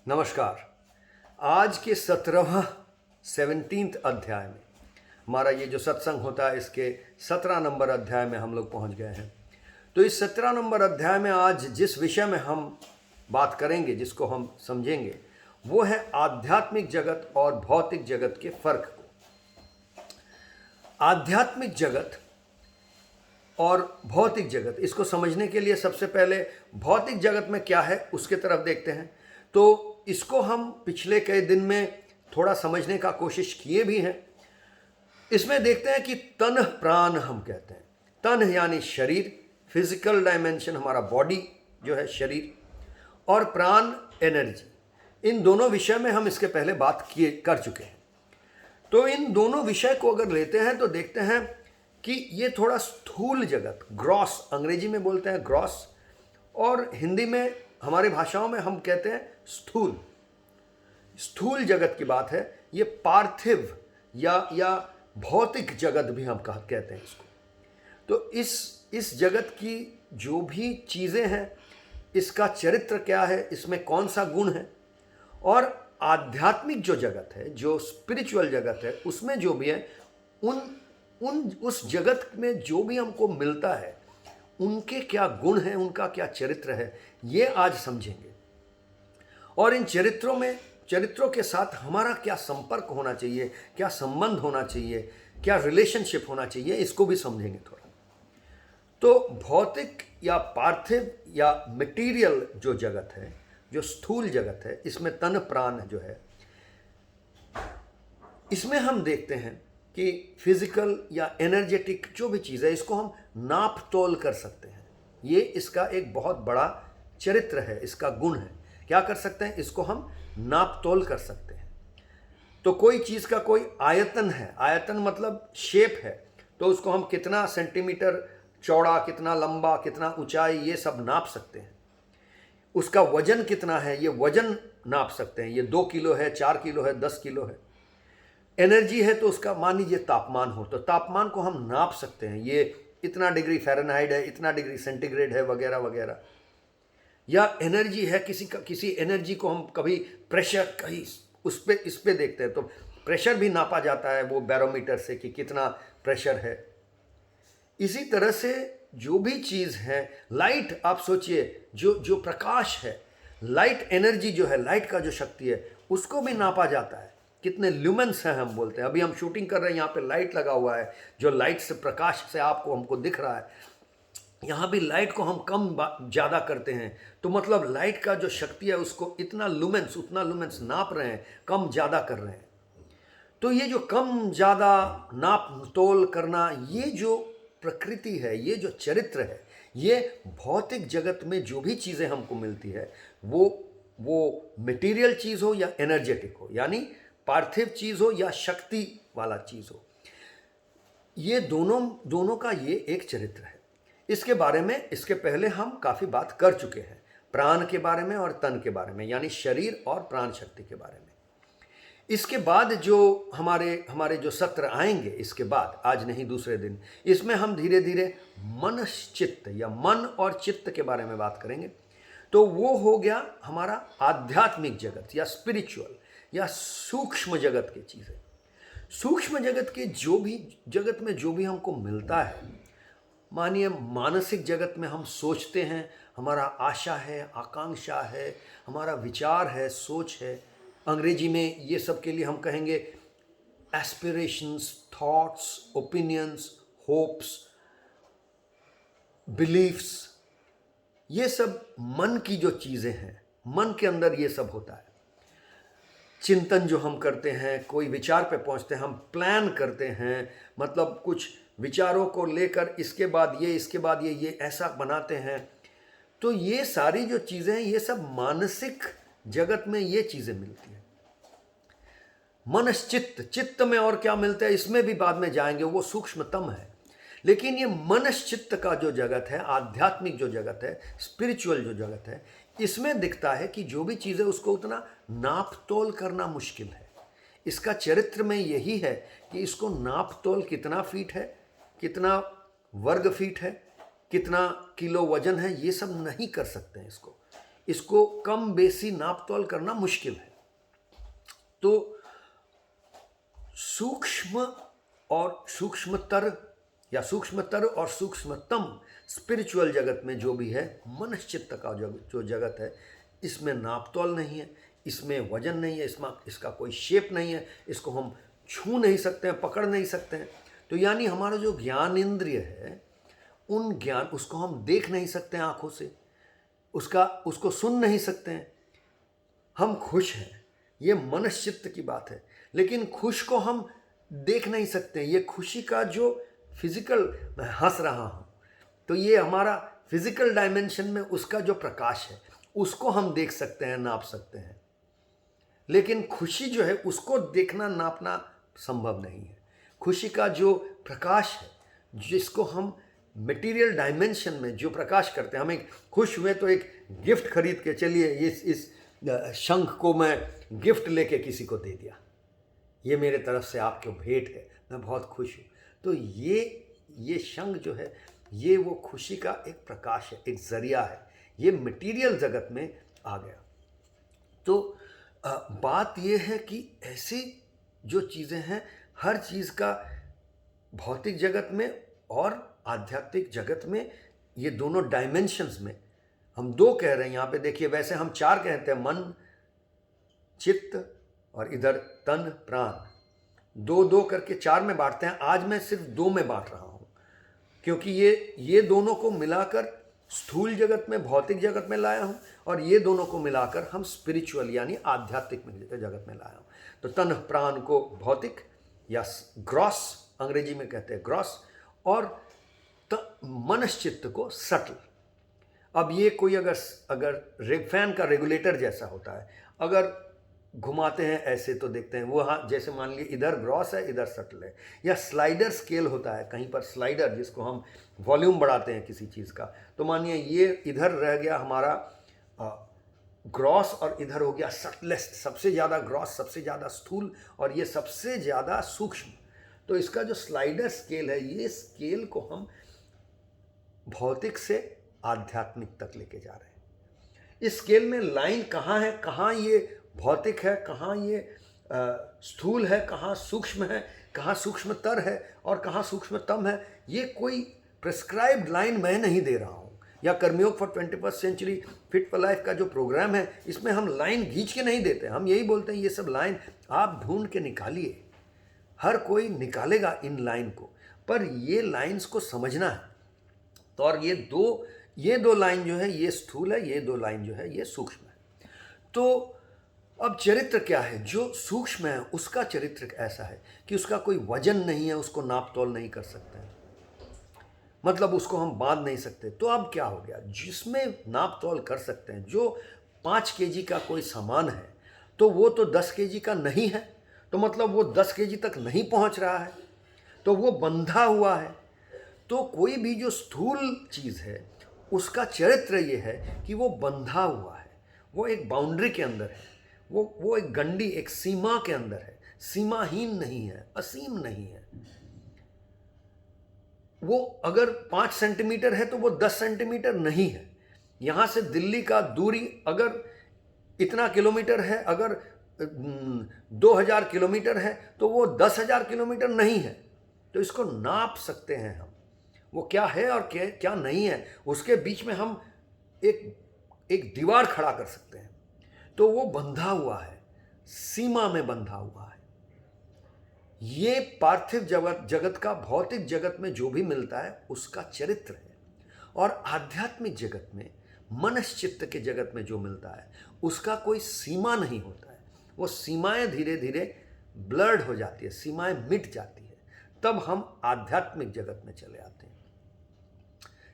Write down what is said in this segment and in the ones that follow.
नमस्कार। आज के 17th अध्याय में हमारा ये जो सत्संग होता है इसके 17 नंबर अध्याय में हम लोग पहुंच गए हैं। तो इस 17 नंबर अध्याय में आज जिस विषय में हम बात करेंगे, जिसको हम समझेंगे, वो है आध्यात्मिक जगत और भौतिक जगत के फर्क को। आध्यात्मिक जगत और भौतिक जगत, इसको समझने के लिए सबसे पहले भौतिक जगत में क्या है उसके तरफ देखते हैं। तो इसको हम पिछले कई दिन में थोड़ा समझने का कोशिश किए भी हैं। इसमें देखते हैं कि तन प्राण हम कहते हैं। तन यानी शरीर, फिजिकल डायमेंशन, हमारा बॉडी जो है शरीर, और प्राण एनर्जी। इन दोनों विषय में हम इसके पहले बात कर चुके हैं। तो इन दोनों विषय को अगर लेते हैं तो देखते हैं कि ये थोड़ा स्थूल जगत, ग्रॉस, अंग्रेजी में बोलते हैं ग्रॉस, और हिंदी में हमारी भाषाओं में हम कहते हैं स्थूल जगत की बात है। ये पार्थिव या भौतिक जगत भी हम कहते हैं इसको। तो इस जगत की जो भी चीज़ें हैं, इसका चरित्र क्या है, इसमें कौन सा गुण है, और आध्यात्मिक जो जगत है, जो स्पिरिचुअल जगत है, उसमें जो भी है, उस जगत में जो भी हमको मिलता है, उनके क्या गुण हैं, उनका क्या चरित्र है, ये आज समझेंगे। और इन चरित्रों के साथ हमारा क्या संपर्क होना चाहिए, क्या संबंध होना चाहिए, क्या रिलेशनशिप होना चाहिए, इसको भी समझेंगे थोड़ा। तो भौतिक या पार्थिव या मटेरियल जो जगत है, जो स्थूल जगत है, इसमें तन प्राण जो है, इसमें हम देखते हैं कि फिजिकल या एनर्जेटिक जो भी चीज़ है, इसको हम नाप तोल कर सकते हैं। ये इसका एक बहुत बड़ा चरित्र है, इसका गुण है। क्या कर सकते हैं? इसको हम नाप तोल कर सकते हैं। तो कोई चीज़ का कोई आयतन है, आयतन मतलब शेप है, तो उसको हम कितना सेंटीमीटर चौड़ा, कितना लंबा, कितना ऊंचाई, ये सब नाप सकते हैं। उसका वजन कितना है, ये वजन नाप सकते हैं। ये 2 किलो है, 4 किलो है, 10 किलो है। एनर्जी है तो उसका मान लीजिए तापमान हो, तो तापमान को हम नाप सकते हैं। ये इतना डिग्री फ़ारेनहाइट है, इतना डिग्री सेंटीग्रेड है, वगैरह वगैरह। या एनर्जी है, किसी एनर्जी को हम कभी प्रेशर, कहीं इस पे देखते हैं, तो प्रेशर भी नापा जाता है वो बैरोमीटर से कि कितना प्रेशर है। इसी तरह से जो भी चीज़ है, लाइट, आप सोचिए, जो प्रकाश है, लाइट एनर्जी जो है, लाइट का जो शक्ति है, उसको भी नापा जाता है। कितने ल्यूमेंस हैं हम बोलते हैं। अभी हम शूटिंग कर रहे हैं, यहाँ पे लाइट लगा हुआ है, जो लाइट से, प्रकाश से हमको दिख रहा है। यहाँ भी लाइट को हम कम ज़्यादा करते हैं, तो मतलब लाइट का जो शक्ति है उसको उतना लुमेंस नाप रहे हैं, कम ज़्यादा कर रहे हैं। तो ये जो कम ज़्यादा नाप तोल करना, ये जो प्रकृति है, ये जो चरित्र है, ये भौतिक जगत में जो भी चीज़ें हमको मिलती है, वो मटेरियल चीज़ हो या एनर्जेटिक हो, यानी पार्थिव चीज़ हो या शक्ति वाला चीज़ हो, ये दोनों का ये एक चरित्र है। इसके बारे में इसके पहले हम काफ़ी बात कर चुके हैं, प्राण के बारे में और तन के बारे में, यानी शरीर और प्राण शक्ति के बारे में। इसके बाद जो हमारे जो सत्र आएंगे, इसके बाद, आज नहीं दूसरे दिन, इसमें हम धीरे धीरे मनश्चित्त या मन और चित्त के बारे में बात करेंगे। तो वो हो गया हमारा आध्यात्मिक जगत या स्पिरिचुअल या सूक्ष्म जगत की चीज़ें। सूक्ष्म जगत के जगत में जो भी हमको मिलता है, मानिए मानसिक जगत में हम सोचते हैं, हमारा आशा है, आकांक्षा है, हमारा विचार है, सोच है। अंग्रेजी में ये सब के लिए हम कहेंगे aspirations, thoughts, opinions, hopes, beliefs. ये सब मन की जो चीज़ें हैं, मन के अंदर ये सब होता है। चिंतन जो हम करते हैं, कोई विचार पे पहुंचते हैं, हम प्लान करते हैं, मतलब कुछ विचारों को लेकर इसके बाद ये ऐसा बनाते हैं। तो ये सारी जो चीज़ें हैं, ये सब मानसिक जगत में ये चीज़ें मिलती हैं। मनश्चित्त, चित्त में और क्या मिलता है, इसमें भी बाद में जाएंगे, वो सूक्ष्मतम है। लेकिन ये मनश्चित्त का जो जगत है, आध्यात्मिक जो जगत है, स्पिरिचुअल जो जगत है, इसमें दिखता है कि जो भी चीज़ है उसको उतना नाप तोल करना मुश्किल है। इसका चरित्र में यही है कि इसको नाप तोल, कितना फीट है, कितना वर्ग फीट है, कितना किलो वजन है, ये सब नहीं कर सकते हैं इसको। इसको कम बेसी नाप तोल करना मुश्किल है। तो सूक्ष्म और सूक्ष्मतर या सूक्ष्मतर और सूक्ष्मतम स्पिरिचुअल जगत में जो भी है, मनश्चित्त का जो जगत है, इसमें नाप तोल नहीं है, इसमें वजन नहीं है, इसमें इसका कोई शेप नहीं है, इसको हम छू नहीं सकते हैं, पकड़ नहीं सकते हैं। तो यानी हमारा जो ज्ञान इंद्रिय है, उन ज्ञान उसको हम देख नहीं सकते हैं आँखों से, उसको सुन नहीं सकते हैं। हम खुश हैं, ये मनश्चित्त की बात है, लेकिन खुश को हम देख नहीं सकते। ये खुशी का जो फिजिकल, मैं हंस रहा हूँ, तो ये हमारा फिजिकल डायमेंशन में उसका जो प्रकाश है उसको हम देख सकते हैं, नाप सकते हैं। लेकिन खुशी जो है उसको देखना नापना संभव नहीं है। खुशी का जो प्रकाश है, जिसको हम मटेरियल डायमेंशन में जो प्रकाश करते हैं, हम एक खुश हुए तो एक गिफ्ट खरीद के, चलिए इस शंख को मैं गिफ्ट लेके किसी को दे दिया, ये मेरे तरफ से आपको भेंट है, मैं बहुत खुश हूँ। तो ये शंख जो है, ये वो खुशी का एक प्रकाश है, एक जरिया है, ये मटेरियल जगत में आ गया। तो बात ये है कि ऐसी जो चीज़ें हैं, हर चीज़ का भौतिक जगत में और आध्यात्मिक जगत में, ये दोनों डायमेंशंस में हम दो कह रहे हैं यहाँ पे। देखिए, वैसे हम चार कहते हैं, मन, चित्त और इधर तन, प्राण, दो दो करके चार में बांटते हैं। आज मैं सिर्फ दो में बांट रहा हूँ, क्योंकि ये दोनों को मिलाकर स्थूल जगत में, भौतिक जगत में लाया हूँ, और ये दोनों को मिलाकर हम स्पिरिचुअल यानी आध्यात्मिक जगत में लाया हूँ। तो तन प्राण को भौतिक या ग्रॉस, अंग्रेजी में कहते हैं ग्रॉस, और मनश्चित्त को सटल। अब ये कोई अगर फैन का रेगुलेटर जैसा होता है, अगर घुमाते हैं ऐसे तो देखते हैं वो, हाँ, जैसे मान लीजिए इधर ग्रॉस है, इधर सटल है। या स्लाइडर स्केल होता है, कहीं पर स्लाइडर, जिसको हम वॉल्यूम बढ़ाते हैं किसी चीज़ का। तो मानिए ये इधर रह गया हमारा ग्रॉस, और इधर हो गया सटलेस्ट, सबसे ज़्यादा ग्रॉस, सबसे ज़्यादा स्थूल, और ये सबसे ज़्यादा सूक्ष्म। तो इसका जो स्लाइडर स्केल है, ये स्केल को हम भौतिक से आध्यात्मिक तक लेके जा रहे हैं। इस स्केल में लाइन कहाँ है, कहाँ ये भौतिक है, कहाँ ये स्थूल है, कहाँ सूक्ष्म है, कहाँ सूक्ष्मतर है और कहाँ सूक्ष्मतम है, ये कोई प्रिस्क्राइब्ड लाइन मैं नहीं दे रहा हूँ। या Karmayog for 21st century fit for life का जो प्रोग्राम है, इसमें हम लाइन खींच के नहीं देते। हम यही बोलते हैं, ये सब लाइन आप ढूंढ के निकालिए, हर कोई निकालेगा इन लाइन को, पर ये लाइन्स को समझना है। तो और ये दो लाइन जो है ये स्थूल है, ये दो लाइन जो है ये सूक्ष्म है। तो अब चरित्र क्या है? जो सूक्ष्म है उसका चरित्र ऐसा है कि उसका कोई वजन नहीं है, उसको नाप तोल नहीं कर सकते हैं, मतलब उसको हम बांध नहीं सकते। तो अब क्या हो गया, जिसमें नाप तोल कर सकते हैं, जो 5 केजी का कोई सामान है, तो वो तो 10 केजी का नहीं है, तो मतलब वो 10 केजी तक नहीं पहुंच रहा है, तो वो बंधा हुआ है। तो कोई भी जो स्थूल चीज़ है उसका चरित्र ये है कि वो बंधा हुआ है, वो एक बाउंड्री के अंदर है, वो एक गंडी, एक सीमा के अंदर है, सीमाहीन नहीं है, असीम नहीं है। वो अगर 5 सेंटीमीटर है तो वो 10 सेंटीमीटर नहीं है। यहाँ से दिल्ली का दूरी अगर इतना किलोमीटर है, अगर 2000 किलोमीटर है, तो वो 10,000 किलोमीटर नहीं है। तो इसको नाप सकते हैं हम, वो क्या है और क्या नहीं है, उसके बीच में हम एक दीवार खड़ा कर सकते हैं। तो वो बंधा हुआ है, सीमा में बंधा हुआ है। ये पार्थिव जगत का भौतिक जगत में जो भी मिलता है उसका चरित्र है, और आध्यात्मिक जगत में, मनश्चित्त के जगत में जो मिलता है उसका कोई सीमा नहीं होता है। वो सीमाएं धीरे धीरे ब्लर्ड हो जाती है, सीमाएं मिट जाती है, तब हम आध्यात्मिक जगत में चले आते हैं।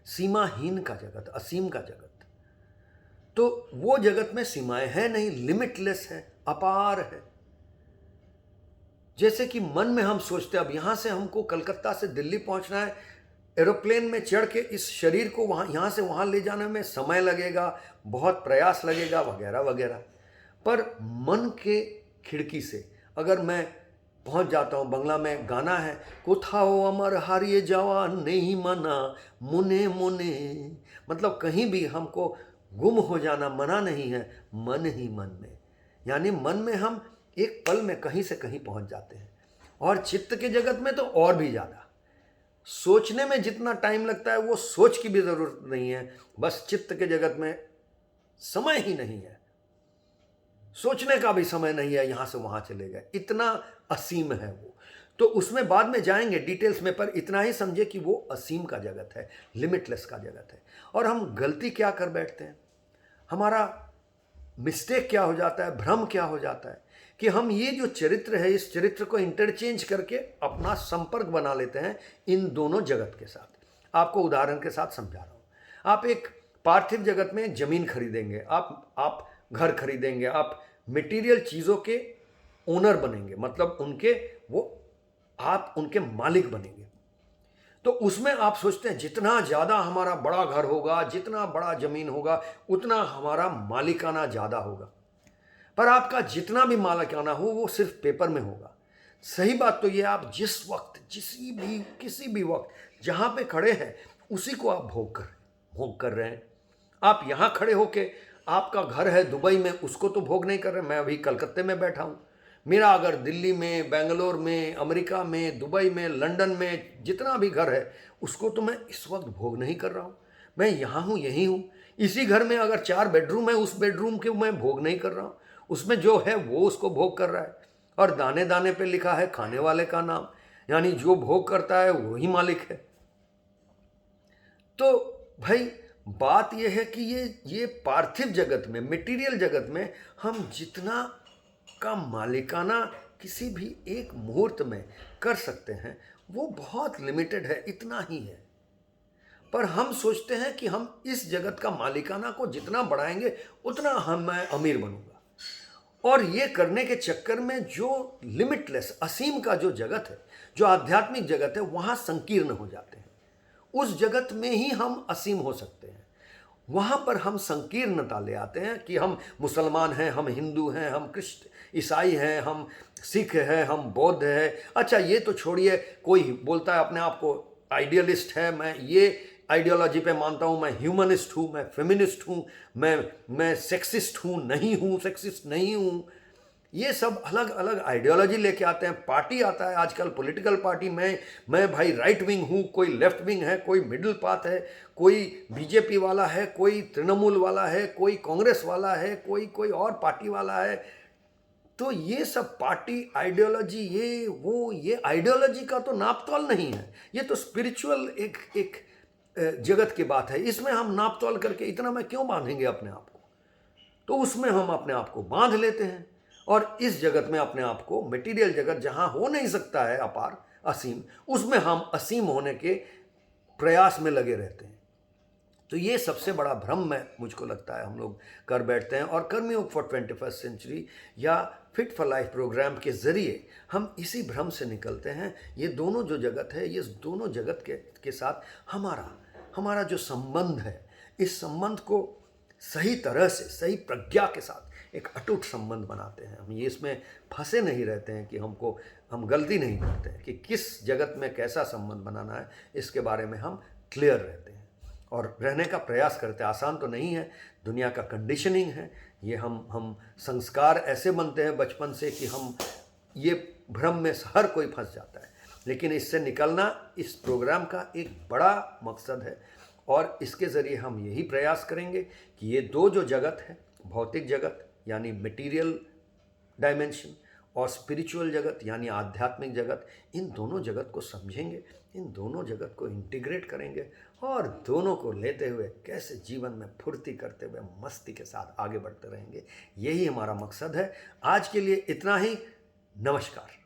सीमाहीन का जगत, असीम का जगत, तो वो जगत में सीमाएं है नहीं, लिमिटलेस है, अपार है। जैसे कि मन में हम सोचते हैं अब यहां से हमको कलकत्ता से दिल्ली पहुंचना है, एरोप्लेन में चढ़ के इस शरीर को यहाँ से वहाँ ले जाने में समय लगेगा, बहुत प्रयास लगेगा, वगैरह वगैरह। पर मन के खिड़की से अगर मैं पहुँच जाता हूँ, बंगला में गाना है, कोथाओ अमर हारिए जवान नहीं मना मुने मुने, मतलब कहीं भी हमको गुम हो जाना मना नहीं है, मन ही मन में, यानी मन में हम एक पल में कहीं से कहीं पहुंच जाते हैं। और चित्त के जगत में तो और भी ज़्यादा, सोचने में जितना टाइम लगता है वो सोच की भी ज़रूरत नहीं है। बस चित्त के जगत में समय ही नहीं है, सोचने का भी समय नहीं है, यहाँ से वहाँ चले गए, इतना असीम है वो। तो उसमें बाद में जाएंगे डिटेल्स में, पर इतना ही समझे कि वो असीम का जगत है, लिमिटलेस का जगत है। और हम गलती क्या कर बैठते हैं, हमारा मिस्टेक क्या हो जाता है, भ्रम क्या हो जाता है कि हम ये जो चरित्र है, इस चरित्र को इंटरचेंज करके अपना संपर्क बना लेते हैं इन दोनों जगत के साथ। आपको उदाहरण के साथ समझा रहा हूँ। आप एक पार्थिव जगत में ज़मीन खरीदेंगे, आप घर खरीदेंगे, आप मटेरियल चीज़ों के ओनर बनेंगे, मतलब आप उनके मालिक बनेंगे। तो उसमें आप सोचते हैं जितना ज़्यादा हमारा बड़ा घर होगा, जितना बड़ा ज़मीन होगा, उतना हमारा मालिकाना ज़्यादा होगा। पर आपका जितना भी मालिकाना हो वो सिर्फ पेपर में होगा। सही बात तो ये, आप जिस वक्त किसी भी वक्त जहाँ पे खड़े हैं उसी को आप भोग कर रहे हैं। आप यहाँ खड़े होके, आपका घर है दुबई में, उसको तो भोग नहीं कर रहे। मैं अभी कलकत्ते में बैठा हूँ, मेरा अगर दिल्ली में, बेंगलोर में, अमेरिका में, दुबई में, लंदन में जितना भी घर है उसको तो मैं इस वक्त भोग नहीं कर रहा हूँ। मैं यहाँ हूँ, यहीं हूँ। इसी घर में अगर 4 बेडरूम है, उस बेडरूम के मैं भोग नहीं कर रहा हूँ, उसमें जो है वो उसको भोग कर रहा है। और दाने दाने पे लिखा है खाने वाले का नाम, यानी जो भोग करता है वही मालिक है। तो भाई बात यह है कि ये पार्थिव जगत में, मटेरियल जगत में हम जितना का मालिकाना किसी भी एक मुहूर्त में कर सकते हैं वो बहुत लिमिटेड है, इतना ही है। पर हम सोचते हैं कि हम इस जगत का मालिकाना को जितना बढ़ाएंगे उतना मैं अमीर बनूंगा। और ये करने के चक्कर में जो लिमिटलेस, असीम का जो जगत है, जो आध्यात्मिक जगत है, वहाँ संकीर्ण हो जाते हैं। उस जगत में ही हम असीम हो सकते हैं, वहाँ पर हम संकीर्णता ले आते हैं कि हम मुसलमान हैं, हम हिंदू हैं, हम क्रिश्चियन ईसाई हैं, हम सिख हैं, हम बौद्ध हैं। अच्छा ये तो छोड़िए, कोई बोलता है अपने आप को आइडियलिस्ट है, मैं ये आइडियोलॉजी पे मानता हूँ, मैं ह्यूमनिस्ट हूँ, मैं फेमिनिस्ट हूँ, मैं सेक्सिस्ट हूँ, नहीं हूँ, सेक्सिस्ट नहीं हूँ। ये सब अलग अलग आइडियोलॉजी लेके आते हैं। पार्टी आता है आजकल, पॉलिटिकल पार्टी, मैं भाई राइट विंग हूँ, कोई लेफ्ट विंग है, कोई मिडिल पाथ है, कोई बीजेपी वाला है, कोई तृणमूल वाला है, कोई कांग्रेस वाला है, कोई और पार्टी वाला है। तो ये सब पार्टी आइडियोलॉजी, ये आइडियोलॉजी का तो नापतोल नहीं है, ये तो स्पिरिचुअल एक जगत की बात है। इसमें हम नापतोल करके इतना मैं क्यों बांधेंगे अपने आप को? तो उसमें हम अपने आप को बांध लेते हैं और इस जगत में अपने आप को, मटेरियल जगत जहाँ हो नहीं सकता है अपार, असीम, उसमें हम असीम होने के प्रयास में लगे रहते हैं। तो ये सबसे बड़ा भ्रम मुझको लगता है हम लोग कर बैठते हैं। और कर्मयोग फॉर 21st सेंचुरी या फिट फॉर लाइफ प्रोग्राम के ज़रिए हम इसी भ्रम से निकलते हैं। ये दोनों जो जगत है, ये दोनों जगत के साथ हमारा जो संबंध है, इस संबंध को सही तरह से, सही प्रज्ञा के साथ एक अटूट संबंध बनाते हैं। हम ये इसमें फंसे नहीं रहते हैं कि हम गलती नहीं करते हैं कि किस जगत में कैसा संबंध बनाना है, इसके बारे में हम क्लियर रहते हैं और रहने का प्रयास करते हैं। आसान तो नहीं है, दुनिया का कंडीशनिंग है ये। हम संस्कार ऐसे बनते हैं बचपन से कि हम ये भ्रम में हर कोई फंस जाता है। लेकिन इससे निकलना इस प्रोग्राम का एक बड़ा मकसद है और इसके ज़रिए हम यही प्रयास करेंगे कि ये दो जो जगत है, भौतिक जगत यानी मटेरियल डायमेंशन और स्पिरिचुअल जगत यानी आध्यात्मिक जगत, इन दोनों जगत को समझेंगे, इन दोनों जगत को इंटीग्रेट करेंगे और दोनों को लेते हुए कैसे जीवन में फुर्ती करते हुए मस्ती के साथ आगे बढ़ते रहेंगे। यही हमारा मकसद है। आज के लिए इतना ही। नमस्कार।